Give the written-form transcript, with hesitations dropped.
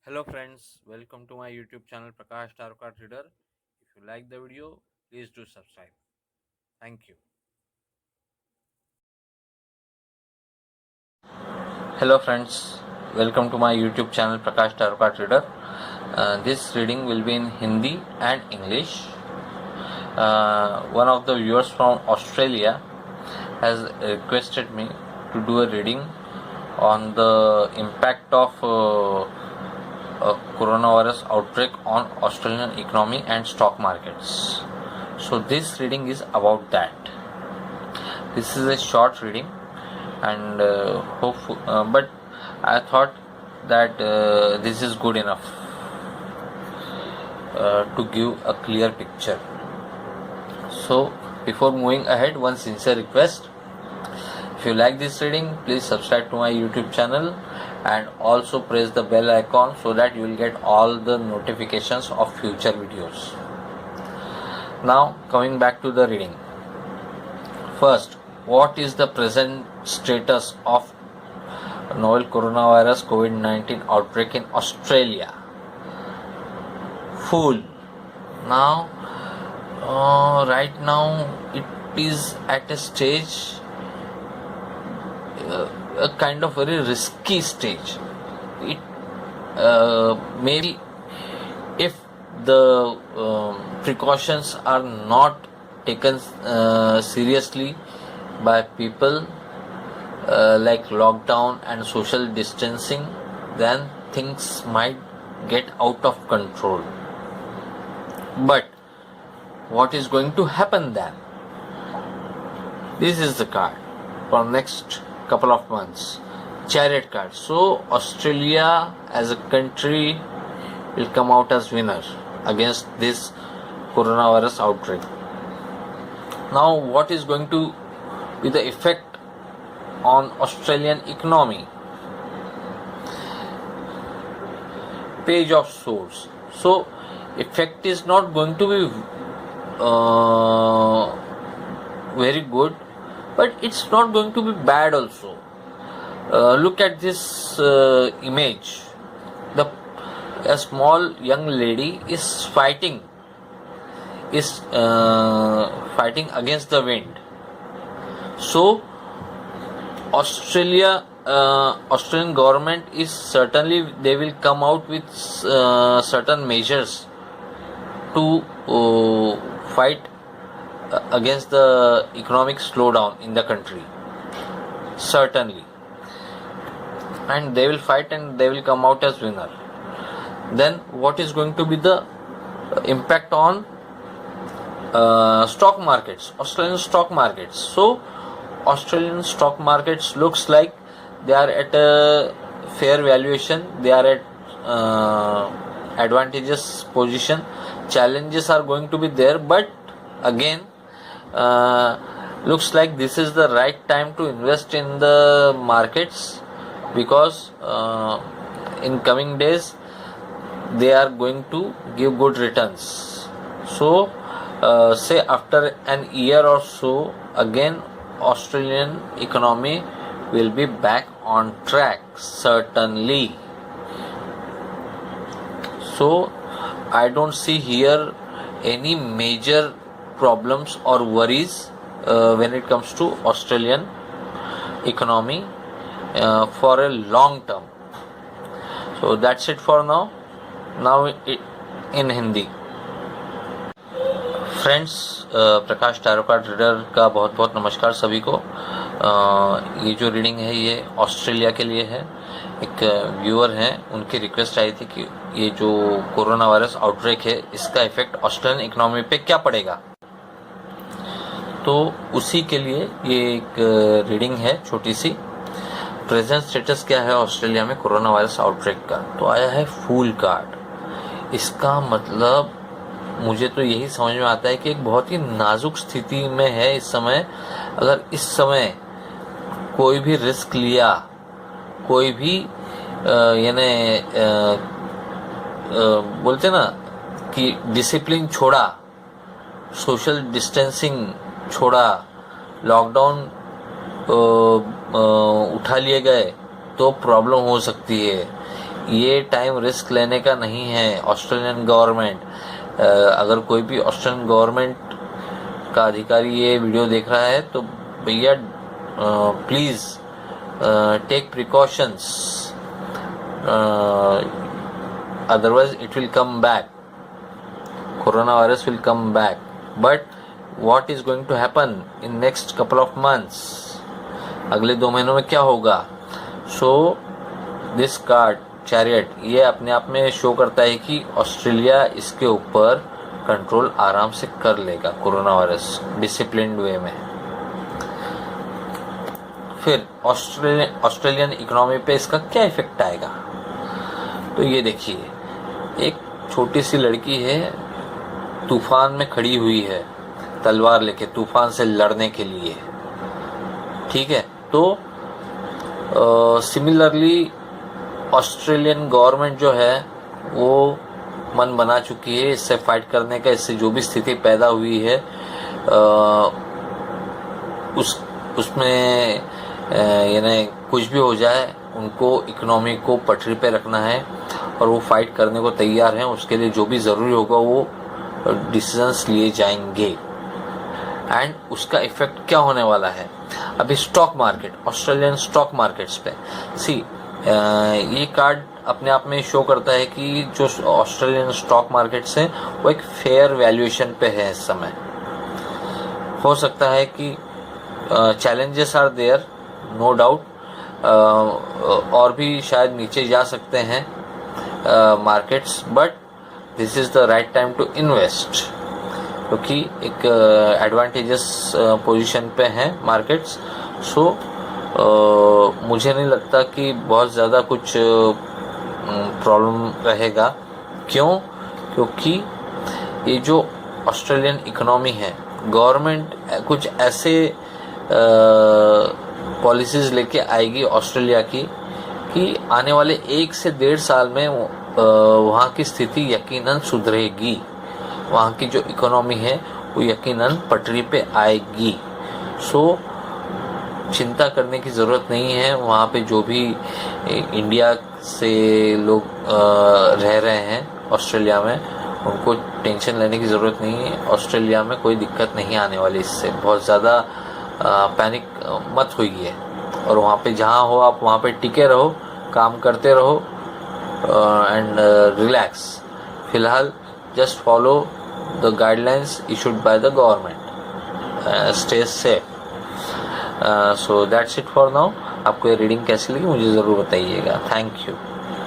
Hello friends, welcome to my YouTube channel Prakash Tarot Reader. If you like the video, please do subscribe. Thank you. Hello friends, welcome to my YouTube channel Prakash Tarot Reader. This reading will be in Hindi and English. One of the viewers from Australia has requested me to do a reading on the impact of coronavirus outbreak on Australian economy and stock markets. So this reading is about that. This is a short reading, and but I thought that this is good enough to give a clear picture. So before moving ahead, one sincere request: if you like this reading, please subscribe to my YouTube channel and also press the bell icon so that you will get all the notifications of future videos. Now coming back to the reading. First, what is the present status of novel coronavirus COVID-19 outbreak in Australia? Fool. Now, right now it is at a stage, a kind of very risky stage. It maybe if the precautions are not taken seriously by people, like lockdown and social distancing, then things might get out of control. But what is going to happen then? This is the card for next couple of months. Chariot card. So Australia as a country will come out as winner against this coronavirus outbreak. Now what is going to be the effect on Australian economy? Page of Swords. So effect is not going to be very good, but it's not going to be bad also. Look at this image. A small young lady is fighting against the wind. So Australian government is certainly, they will come out with certain measures to fight against the economic slowdown in the country, certainly, and they will fight and they will come out as winner. Then what is going to be the impact on stock markets, Australian stock markets? So Australian stock markets looks like they are at a fair valuation, they are at advantageous position. Challenges are going to be there, but again, looks like this is the right time to invest in the markets, because in coming days they are going to give good returns. So say after an year or so, again Australian economy will be back on track, certainly. So I don't see here any major problems or worries when it comes to Australian economy for a long term. So that's it for now. Now in Hindi. Friends, Prakash tarot card reader का बहुत बहुत नमस्कार सभी को। ये जो reading है ये ऑस्ट्रेलिया के लिए है। एक व्यूअर हैं, उनकी रिक्वेस्ट आई थी कि ये जो कोरोना वायरस आउटब्रेक है इसका इफेक्ट ऑस्ट्रेलियन इकोनॉमी पे क्या पड़ेगा, तो उसी के लिए ये एक रीडिंग है छोटी सी। प्रेजेंट स्टेटस क्या है ऑस्ट्रेलिया में कोरोना वायरस आउटब्रेक का? तो आया है फूल कार्ड। इसका मतलब मुझे तो यही समझ में आता है कि एक बहुत ही नाजुक स्थिति में है इस समय। अगर इस समय कोई भी रिस्क लिया, कोई भी यानी बोलते ना कि डिसिप्लिन छोड़ा, सोशल डिस्टेंसिंग छोड़ा, लॉकडाउन उठा लिए गए, तो प्रॉब्लम हो सकती है। ये टाइम रिस्क लेने का नहीं है। ऑस्ट्रेलियन गवर्नमेंट, अगर कोई भी ऑस्ट्रेलियन गवर्नमेंट का अधिकारी ये वीडियो देख रहा है तो भैया please take precautions, otherwise it will come back. Coronavirus will come back, but what is going to happen in next couple of months? अगले 2 महीनों में क्या होगा? So this card चैरियट ये अपने आप में शो करता है कि ऑस्ट्रेलिया इसके ऊपर कंट्रोल आराम से कर लेगा कोरोना वायरस, डिसिप्लिन्ड वे में। फिर ऑस्ट्रेलियन इकोनॉमी पे इसका क्या इफेक्ट आएगा? तो ये देखिए, एक छोटी सी लड़की है, तूफान में खड़ी हुई है तलवार लेके तूफान से लड़ने के लिए, ठीक है। तो सिमिलरली ऑस्ट्रेलियन गवर्नमेंट जो है वो मन बना चुकी है इससे फाइट करने का। इससे जो भी स्थिति पैदा हुई है उसमें यानी कुछ भी हो जाए, उनको इकोनॉमी को पटरी पे रखना है और वो फाइट करने को तैयार हैं। उसके लिए जो भी ज़रूरी होगा वो डिसीजंस लिए जाएंगे। एंड उसका इफेक्ट क्या होने वाला है? अभी stock market, Australian stock markets पे ये कार्ड अपने आप में शो करता है कि जो ऑस्ट्रेलियन स्टॉक मार्केट्स हैं वो एक फेयर वैल्यूएशन पे है इस समय। हो सकता है कि challenges are there, no doubt, और भी शायद नीचे जा सकते हैं markets, but this is the right time to invest, क्योंकि एक एडवांटेजस पोजीशन पे हैं मार्केट्स। सो मुझे नहीं लगता कि बहुत ज़्यादा कुछ प्रॉब्लम रहेगा। क्यों? क्योंकि ये जो ऑस्ट्रेलियन इकोनॉमी है, गवर्नमेंट कुछ ऐसे पॉलिसीज़ लेके आएगी ऑस्ट्रेलिया की कि आने वाले 1 से 1.5 साल में वहाँ की स्थिति यकीनन सुधरेगी। वहाँ की जो इकोनॉमी है वो यकीनन पटरी पे आएगी। सो चिंता करने की ज़रूरत नहीं है। वहाँ पे जो भी इंडिया से लोग रह रहे हैं ऑस्ट्रेलिया में, उनको टेंशन लेने की ज़रूरत नहीं है। ऑस्ट्रेलिया में कोई दिक्कत नहीं आने वाली इससे। बहुत ज़्यादा पैनिक मत होइए, और वहाँ पे जहाँ हो आप वहाँ पे टिके रहो, काम करते रहो एंड रिलैक्स। फिलहाल just follow the guidelines issued by the government, stay safe. So that's it for now. आपको ये रीडिंग कैसी लगी मुझे ज़रूर बताइएगा। Thank you.